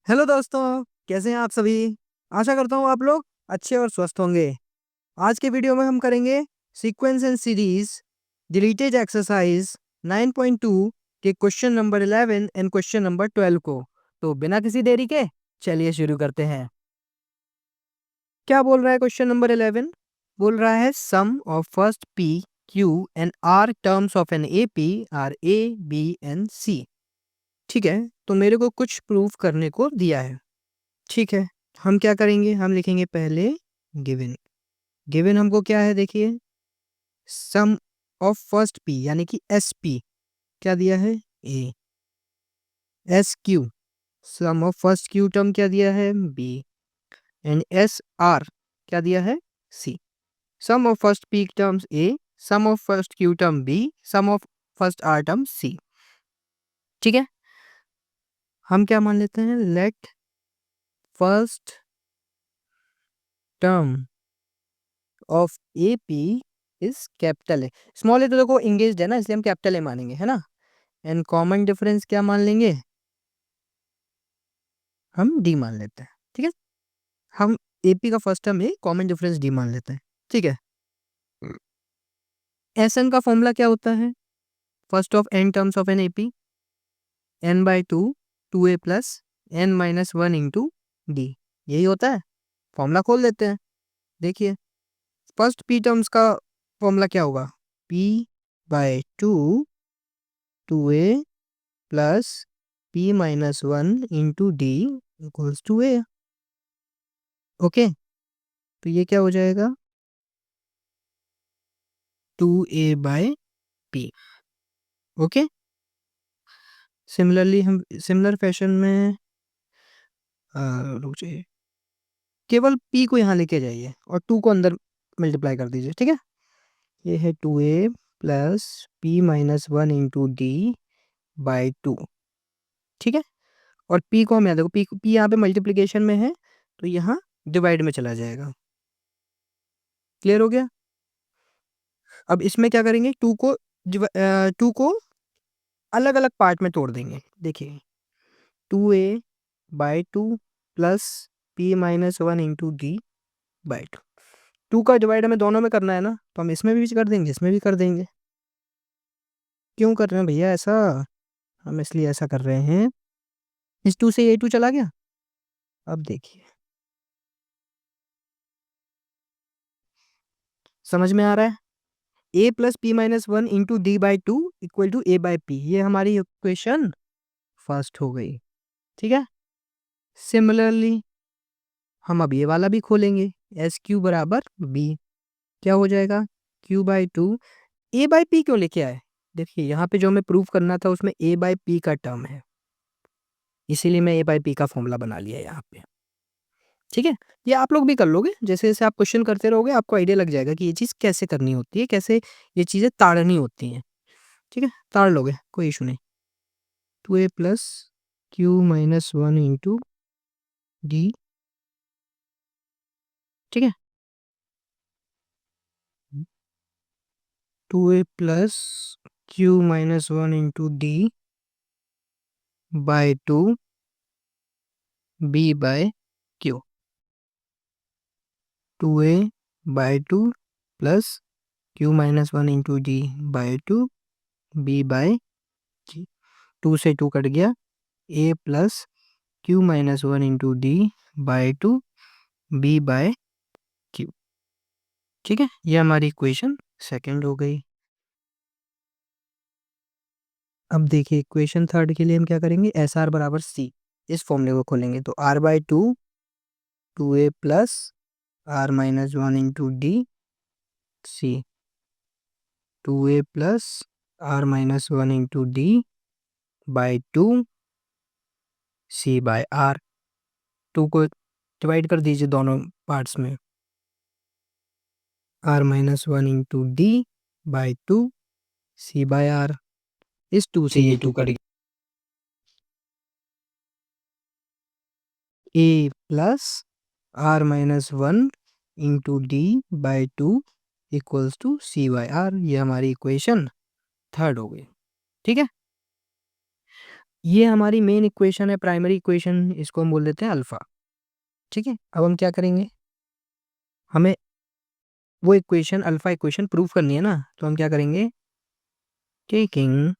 Hello दोस्तों, कैसे हैं आप सभी। आशा करता हूँ आप लोग अच्छे और स्वस्थ होंगे। आज के वीडियो में हम करेंगे sequence and series deleted exercise 9.2 के question number 11 and question number 12 को। तो बिना किसी देरी के चलिए शुरू करते हैं। क्या बोल रहा है क्वेश्चन नंबर 11? बोल रहा है sum of first p q and r terms of an A P are A B and C. ठीक है, तो मेरे को कुछ प्रूफ करने को दिया है। ठीक है, हम क्या करेंगे, हम लिखेंगे पहले गिवन। गिवन हमको क्या है, देखिए सम ऑफ फर्स्ट पी यानी कि एस पी क्या दिया है, A. S q sum of first q term क्या दिया है, बी। एंड एस आर क्या दिया है, C. Sum of first P terms A, sum of first q term B, sum of first r term C. ठीक है, हम क्या मान लेते हैं, let first term of A P is capital A. Small a तो देखो इंगेज्ड है ना, इसलिए हम कैपिटल ए मानेंगे, है ना। एंड कॉमन डिफरेंस क्या मान लेंगे, हम डी मान लेते हैं। ठीक है, हम एपी का फर्स्ट टर्म ए, कॉमन डिफरेंस डी मान लेते हैं। ठीक है, एस एन का फॉर्मूला क्या होता है, first of N terms of N AP N by two, two A plus N minus one into D. यही होता है। फॉर्मूला खोल देते हैं, देखिए फर्स्ट पी टर्म्स का फॉर्मूला क्या होगा, P by two, two A plus P minus one into D equals to A. Okay, तो ये क्या हो जाएगा, two A by P. Okay, similarly हम सिमिलर फैशन में रुक जाइए, केवल पी को यहाँ लेके जाइए और टू को अंदर मल्टीप्लाई कर दीजिए। ठीक है, ये है two A plus P minus one into D by two. ठीक है, और पी को हम यहाँ देखो, पी यहाँ पे मल्टीप्लीकेशन में है तो यहाँ डिवाइड में चला जाएगा। क्लियर हो गया। अब इसमें क्या करेंगे, टू को अलग अलग पार्ट में तोड़ देंगे। देखिए two A by two plus P minus one into D by two. Two का डिवाइड हमें दोनों में करना है ना, तो हम इसमें भी कर देंगे, इसमें भी कर देंगे। क्यों कर रहे हैं भैया ऐसा, हम इसलिए ऐसा कर रहे हैं, इस टू से ए टू चला गया। अब देखिए समझ में आ रहा है, a plus P minus one into D by two equal to A by p, ये हमारी इक्वेशन फर्स्ट हो गई। ठीक है, सिमिलरली हम अब ये वाला भी खोलेंगे, एस क्यू बराबर बी। क्या हो जाएगा, Q by two. A by P क्यों लेके आए, देखिए यहाँ पे जो हमें प्रूफ करना था उसमें ए बाई पी का टर्म है, इसीलिए मैं ए बाई पी का फॉर्मूला बना लिया यहाँ पे। ठीक है, ये आप लोग भी कर लोगे, जैसे जैसे आप क्वेश्चन करते रहोगे आपको आइडिया लग जाएगा कि ये चीज़ कैसे करनी होती है, कैसे ये चीज़ें ताड़नी होती हैं। ठीक है, ताड़ लोगे, कोई इशू नहीं। टू ए plus q minus one into d. ठीक है, two A plus q minus one into D by two B by q. Two A by two plus q minus one into D by two B by g. Two से two cut गया, a plus q minus one into D by two B by q. ठीक है, ये हमारी equation second हो गई। अब देखिए इक्वेशन थर्ड के लिए हम क्या करेंगे, एस आर बराबर सी, इस फॉर्मूले को खोलेंगे तो r by two, two A plus r minus one into d C, two A plus r minus one into D by two C by r. Two को डिवाइड कर दीजिए दोनों पार्ट्स में, r minus one into D by two C by r. इस two से ये two cut गया, a plus r minus one into D by two equals to C by r. ये हमारी इक्वेशन थर्ड हो गई। ठीक है, ये हमारी मेन इक्वेशन है, प्राइमरी इक्वेशन, इसको हम बोल देते हैं अल्फा। ठीक है, अब हम क्या करेंगे, हमें वो इक्वेशन अल्फा इक्वेशन प्रूव करनी है ना, तो हम क्या करेंगे, taking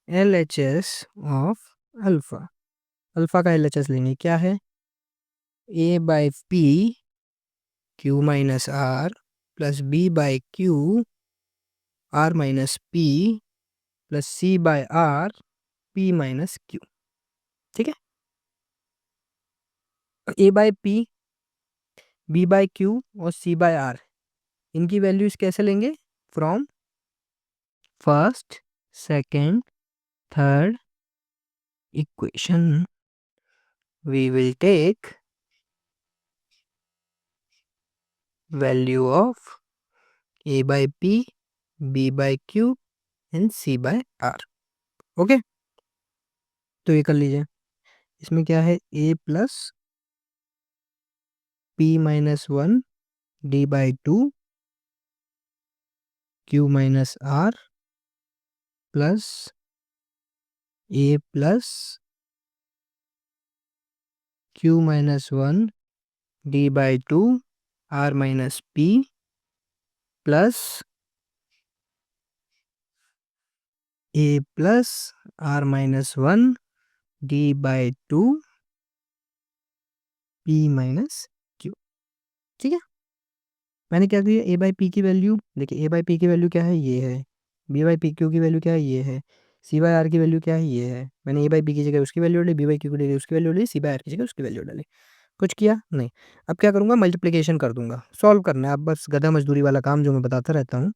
LHS of alpha, alpha का LHS लेंगे, क्या है, A/P Q minus R plus B/Q R minus P plus C/R P minus Q। ठीक है, A/P B/Q और C/R, इनकी वैल्यूज कैसे लेंगे, from first second third equation we will take value of A/P B/Q and C/R। Okay, तो ये कर लीजिए, इसमें क्या है, A plus P minus 1 D/2 Q minus R plus A plus Q minus 1 D/2 R minus P plus A plus R minus 1 D/2 P minus Q। ठीक है, मैंने क्या किया, A/P की वैल्यू देखिए, A/P की वैल्यू क्या है, ये है, B/Q की वैल्यू क्या है, ये है, C/R की वैल्यू क्या है, ये है, मैंने A/P की जगह उसकी वैल्यू डाली, B/Q की जगह उसकी वैल्यू डाली, C/R की जगह उसकी वैल्यू डाली, कुछ किया नहीं। अब क्या करूँगा, मल्टीप्लिकेशन कर दूंगा, सॉल्व करना है अब, बस गधा मजदूरी वाला काम जो मैं बताता रहता हूँ,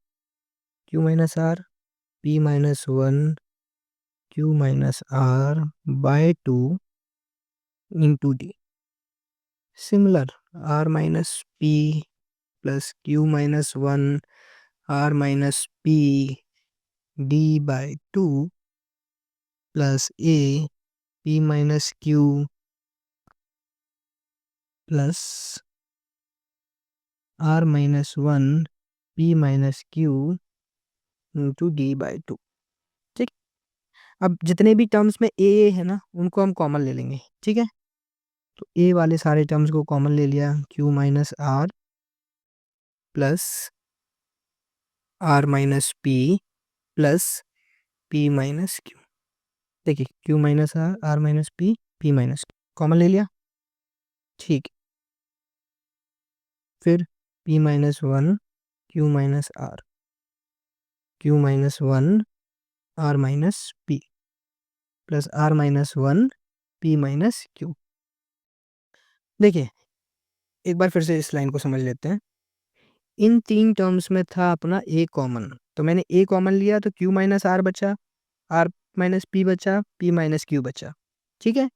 Q minus R P minus 1 Q minus R by 2 into D, similar R minus P plus Q minus 1 R minus P D/2 plus A P minus Q plus R minus 1 P minus Q into D/2। ठीक, अब जितने भी terms में A है ना, उनको हम common ले लेंगे। ठीक है, तो A वाले सारे टर्म्स को कॉमन ले लिया, Q minus R plus R minus P plus P minus Q। देखिए, Q minus R minus P minus Q common ले लिया। ठीक, फिर P minus 1 Q minus R Q minus 1 R minus P plus R minus 1 P minus Q। देखिए, एक बार फिर से इस लाइन को समझ लेते हैं, इन तीन टर्म्स में था अपना A कॉमन, तो मैंने A कॉमन लिया तो Q माइनस R बचा, R माइनस P बचा, P माइनस Q बचा। ठीक है,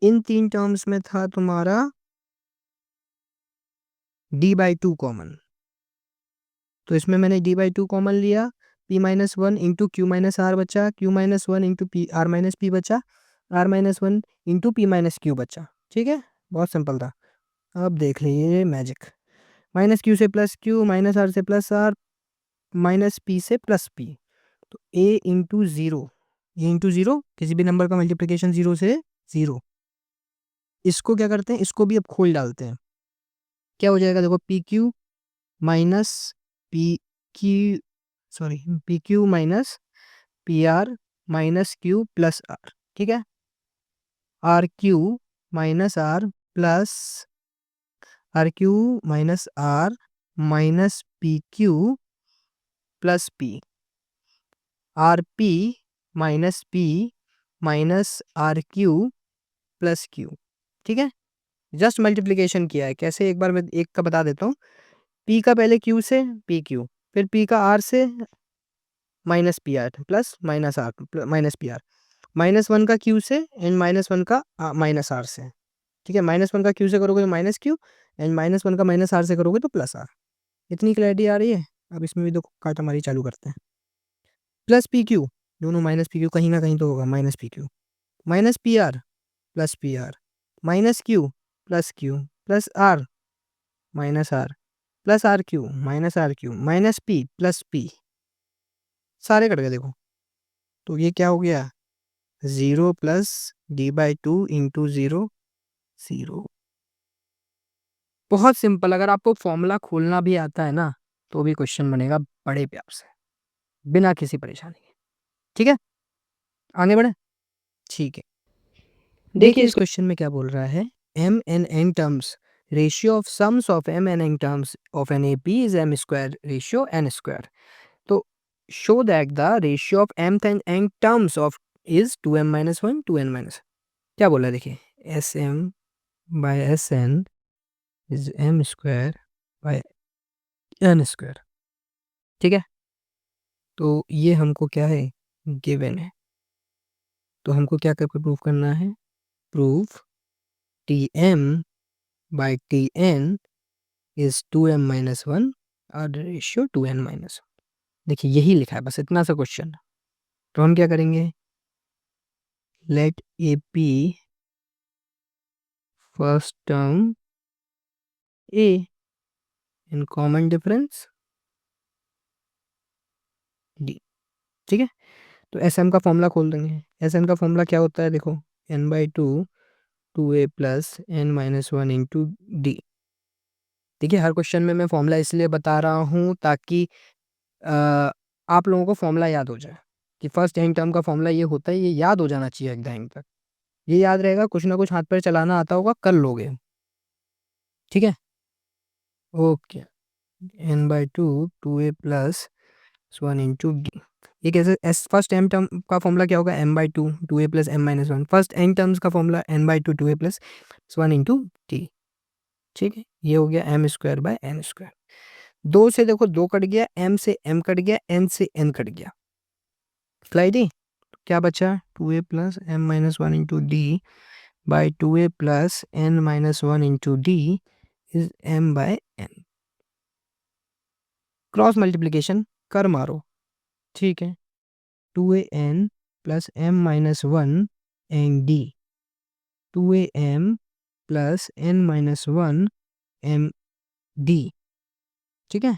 इन तीन टर्म्स में था तुम्हारा D/2 कॉमन, तो इसमें मैंने D/2 कॉमन लिया, P minus 1 into Q minus R बचा, Q minus 1 into P R minus P बचा, R minus 1 into P minus Q बचा। ठीक है, बहुत सिंपल था। अब देख लीजिए मैजिक, माइनस Q से प्लस Q, माइनस R से प्लस R, माइनस P से प्लस P, तो A इंटू ज़ीरो, ये इंटू ज़ीरो, किसी भी नंबर का मल्टीप्लिकेशन ज़ीरो से ज़ीरो, इसको क्या करते हैं, इसको भी अब खोल डालते हैं, क्या हो जाएगा, देखो PQ minus P Q, sorry PQ minus PR minus Q plus R। ठीक है, RQ minus R plus RQ minus R minus PQ plus P, RP minus P minus RQ plus Q। ठीक है, जस्ट मल्टीप्लिकेशन किया है, कैसे, एक बार मैं एक का बता देता हूँ, P का पहले Q से PQ, फिर P का R से minus PR plus minus R minus PR, minus 1 का Q से एंड माइनस 1 का माइनस R से। ठीक है, माइनस 1 का Q से करोगे तो माइनस Q, एंड माइनस 1 का माइनस R से करोगे तो प्लस R। इतनी क्लैरिटी आ रही है। अब इसमें भी देखो काटामारी चालू करते हैं, प्लस PQ, दोनों माइनस PQ कहीं ना कहीं तो होगा, minus PQ, minus PR plus PR, minus Q plus Q plus R minus R plus RQ minus RQ minus P plus P, सारे कट गए देखो, तो ये क्या हो गया, 0 plus D by two into 0 0। बहुत सिंपल, अगर आपको फॉर्मूला खोलना भी आता है ना तो भी क्वेश्चन बनेगा बड़े प्यार से, बिना किसी परेशानी के। ठीक है, आगे बढ़े। ठीक है, देखिए इस क्वेश्चन में क्या बोल रहा है, m and n terms ratio of sums of m and n terms of an AP is m square ratio n square। तो show that the ratio of m and n terms of is 2m minus 1 2n minus, क्या बोला देखिए, sm by sn is m square by n square। ठीक है, तो ये हमको क्या है, गिवन है, तो हमको क्या करके प्रूफ करना है, proof tm by tn is 2m minus 1 और रेशियो 2n minus 1। देखिए यही लिखा है, बस इतना सा क्वेश्चन। तो हम क्या करेंगे, let A P first term A in common difference D. ठीक है, तो एस एम का फॉर्मूला खोल देंगे। एस एम का फॉर्मूला क्या होता है, देखो N by two two A plus N minus one into D. देखिए हर क्वेश्चन में मैं फॉर्मूला इसलिए बता रहा हूँ ताकि आप लोगों को फॉर्मूला याद हो जाए कि फर्स्ट एन टर्म का फॉर्मूला ये होता है, ये याद हो जाना चाहिए एग्जाम तक। ये याद रहेगा, कुछ ना कुछ हाथ पर चलाना आता होगा, कर लोगे। ठीक है, okay, n by two two A plus one into d. ये कैसे, एस फर्स्ट एम टर्म का फॉर्मूला क्या होगा, m by two two A plus M minus one. First n terms का formula n by two two A plus one into d. ठीक है, ये हो गया m square by n square. दो से देखो दो कट गया, एम से एम कट गया, एन से एन कट गया। स्लाइडी क्या बचा, two A plus M minus one into D by two A plus N minus one into D is M by N. Cross multiplication कर मारो। ठीक है, टू ए N plus M minus one N D, two ए M plus N minus one M D. ठीक है,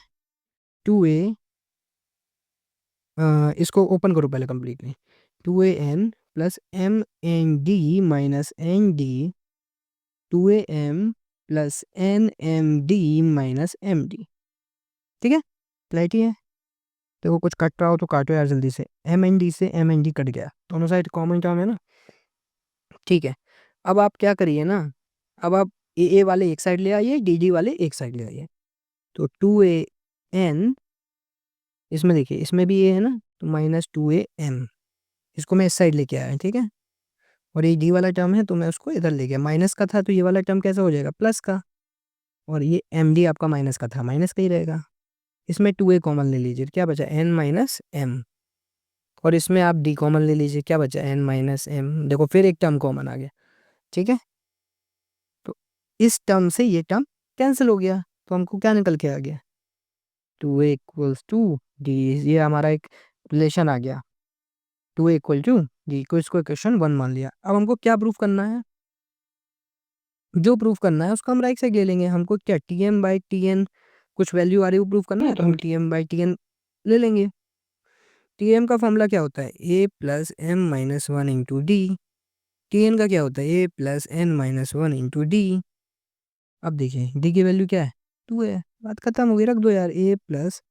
two A, इसको open करो पहले completely, two ए N plus M N D minus N D, two ए M plus N M D minus M D. ठीक है, clarity है। देखो कुछ कट रहा हो तो काटो यार जल्दी से, एम एन डी से एम एन डी कट गया, दोनों साइड कॉमन टर्म है ना। ठीक है, अब आप क्या करिए ना, अब आप ए वाले एक साइड ले आइए, डी डी वाले एक साइड ले आइए। तो टू ए एन, इसमें देखिए इसमें भी ए है ना, तो माइनस टू ए एम, इसको मैं इस साइड लेके आया। ठीक है, और ये डी वाला टर्म है तो मैं उसको इधर ले गया, माइनस का था तो ये वाला टर्म कैसा हो जाएगा, प्लस का, और ये एम डी आपका माइनस का था, माइनस का ही रहेगा। इसमें टू ए कॉमन ले लीजिए, क्या बचा, एन माइनस एम, और इसमें आप डी कॉमन ले लीजिए, क्या बचा, एन माइनस एम। देखो फिर एक टर्म कॉमन आ गया। ठीक है, तो इस टर्म से ये टर्म कैंसिल हो गया, तो हमको क्या निकल के आ गया, two A equals to D. ये हमारा एक रिलेशन आ गया, two A equal to D को, इसको इक्वेशन वन मान लिया। अब हमको क्या प्रूफ करना है, जो प्रूफ करना है उसका हम राइट साइड ले लेंगे। हमको क्या, t m by t n कुछ वैल्यू आ रही है वो प्रूफ करना है, तो हम t m by t n ले लेंगे। टी एम का फॉर्मूला क्या होता है, a plus M minus one into d. T n का क्या होता है, a plus N minus one into d. अब देखिए डी की वैल्यू क्या है, टू है, बात खत्म हो गई, रख दो यार, a plus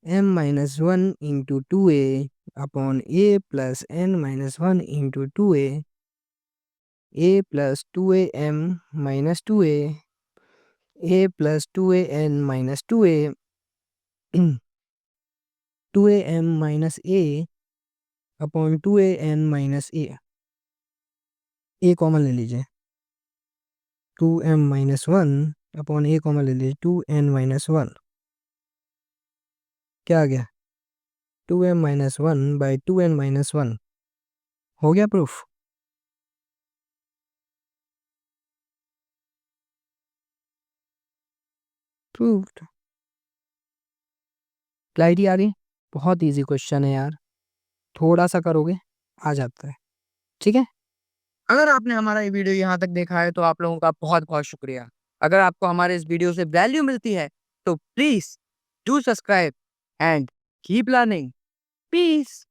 M minus one into two a upon a plus N minus one into two A plus two A m minus two A plus two A n minus two A m minus a upon two A n minus a common ले लीजिए, two m minus one upon a common ले लीजिए, two n minus one, क्या आ गया, two m minus one by two n minus one. हो गया proof. Proofed. Clarity आ रही, बहुत इजी क्वेश्चन है यार, थोड़ा सा करोगे आ जाता है। ठीक है, अगर आपने हमारा ये वीडियो यहाँ तक देखा है तो आप लोगों का बहुत बहुत शुक्रिया। अगर आपको हमारे इस वीडियो से वैल्यू मिलती है तो please do subscribe and keep learning. Piece.